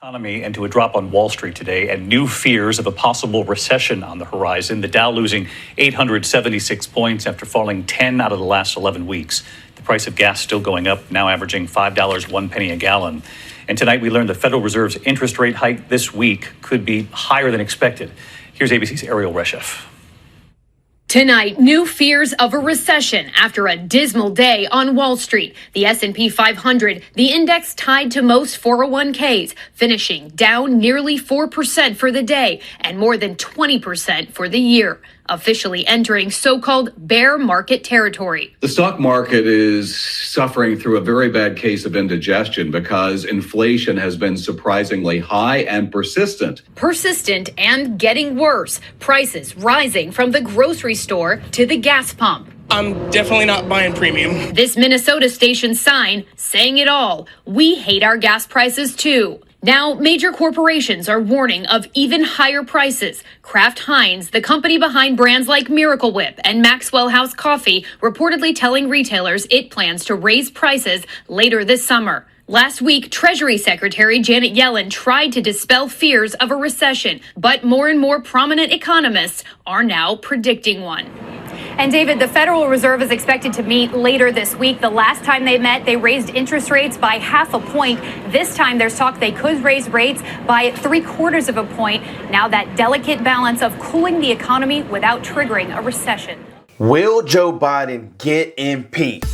Economy and to a drop on Wall Street today and new fears of a possible recession on the horizon. The Dow losing 876 points after falling 10 out of the last 11 weeks. The price of gas still going up, now averaging $5.01 a gallon. And tonight we learned the Federal Reserve's interest rate hike this week could be higher than expected. Here's ABC's Ariel Reshef. Tonight, new fears of a recession after a dismal day on Wall Street. The S&P 500, the index tied to most 401ks, finishing down nearly 4% for the day and more than 20% for the year, officially entering so-called bear market territory. The stock market is suffering through a very bad case of indigestion because inflation has been surprisingly high and persistent. Persistent and getting worse. Prices rising from the grocery store to the gas pump. I'm definitely not buying premium. This Minnesota station sign saying it all. We hate our gas prices too. Now, major corporations are warning of even higher prices. Kraft Heinz, the company behind brands like Miracle Whip and Maxwell House Coffee, reportedly telling retailers it plans to raise prices later this summer. Last week, Treasury Secretary Janet Yellen tried to dispel fears of a recession, but more and more prominent economists are now predicting one. And David, the Federal Reserve is expected to meet later this week. The last time they met, they raised interest rates by 0.5 point. This time there's talk they could raise rates by 0.75 point. Now that delicate balance of cooling the economy without triggering a recession. Will Joe Biden get impeached?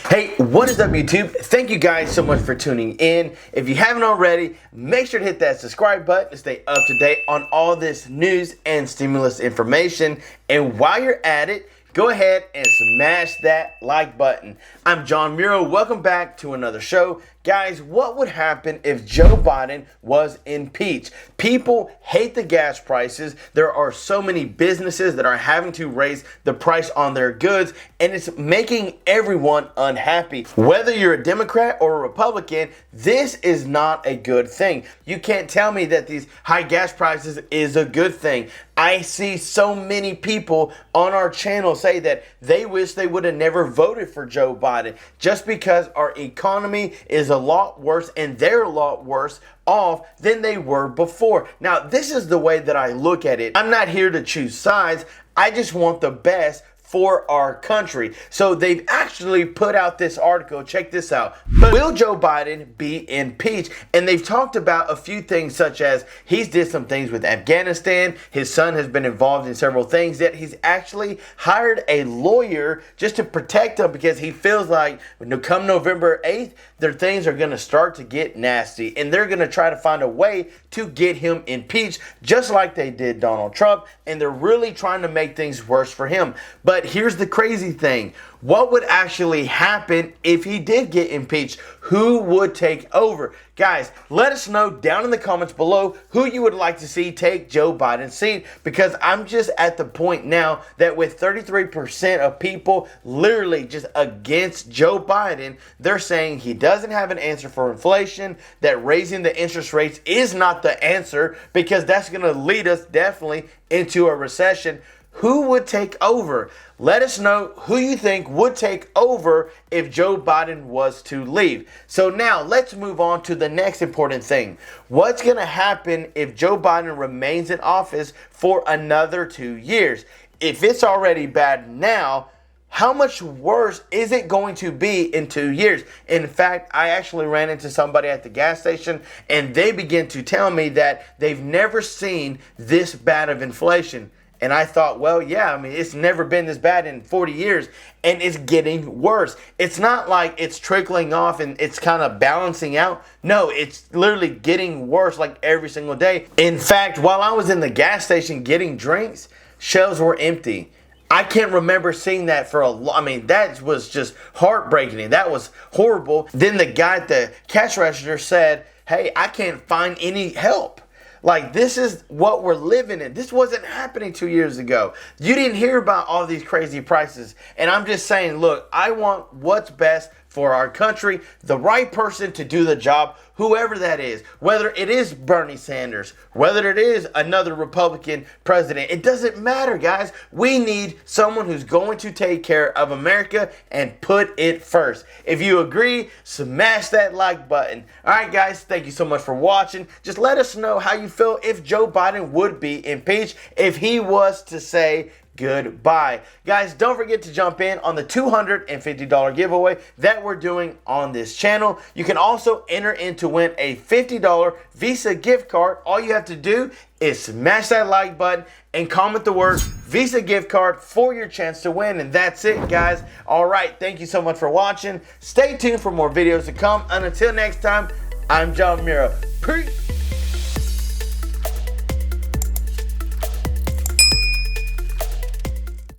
Hey, what is up YouTube? Thank you guys so much for tuning in. If you haven't already, make sure to hit that subscribe button to stay up to date on all this news and stimulus information. And while you're at it, go ahead and smash that like button. I'm John Muro. Welcome back to another show. Guys, what would happen if Joe Biden was impeached? People hate the gas prices. There are so many businesses that are having to raise the price on their goods, and it's making everyone unhappy. Whether you're a Democrat or a Republican, this is not a good thing. You can't tell me that these high gas prices is a good thing. I see so many people on our channel say that they wish they would have never voted for Joe Biden just because our economy is a lot worse and they're a lot worse off than they were before. Now, this is the way that I look at it. I'm not here to choose sides. I just want the best for our country. So they've actually put out this article. Check this out. Will Joe Biden be impeached? And they've talked about a few things, such as he's did some things with Afghanistan. His son has been involved in several things, that he's actually hired a lawyer just to protect him because he feels like come November 8th, their things are going to start to get nasty and they're going to try to find a way to get him impeached, just like they did Donald Trump. And they're really trying to make things worse for him. But here's the crazy thing. What would actually happen if he did get impeached? Who would take over? Guys, let us know down in the comments below who you would like to see take Joe Biden's seat, because I'm just at the point now that with 33% of people literally just against Joe Biden, they're saying he doesn't have an answer for inflation, that raising the interest rates is not the answer because that's going to lead us definitely into a recession. Who would take over? Let us know who you think would take over if Joe Biden was to leave. So now let's move on to the next important thing. What's going to happen if Joe Biden remains in office for another 2 years? If it's already bad now, how much worse is it going to be in 2 years? In fact, I actually ran into somebody at the gas station and they began to tell me that they've never seen this bad of inflation. And I thought, well, yeah, I mean, it's never been this bad in 40 years, and it's getting worse. It's not like it's trickling off and it's kind of balancing out. No, it's literally getting worse like every single day. In fact, while I was in the gas station getting drinks, shelves were empty. I can't remember seeing that for I mean, that was just heartbreaking. That was horrible. Then the guy at the cash register said, hey, I can't find any help. Like, this is what we're living in. This wasn't happening 2 years ago. You didn't hear about all these crazy prices. And I'm just saying, look, I want what's best for our country, the right person to do the job, whoever that is, whether it is Bernie Sanders, whether it is another Republican president, it doesn't matter, guys. We need someone who's going to take care of America and put it first. If you agree, smash that like button. All right, guys, thank you so much for watching. Just let us know how you feel if Joe Biden would be impeached if he was to say goodbye. Guys, don't forget to jump in on the $250 giveaway that we're doing on this channel. You can also enter in to win a $50 Visa gift card. All you have to do is smash that like button and comment the word Visa gift card for your chance to win. And that's it, guys. All right, thank you so much for watching. Stay tuned for more videos to come. And until next time, I'm John Mira. Peace.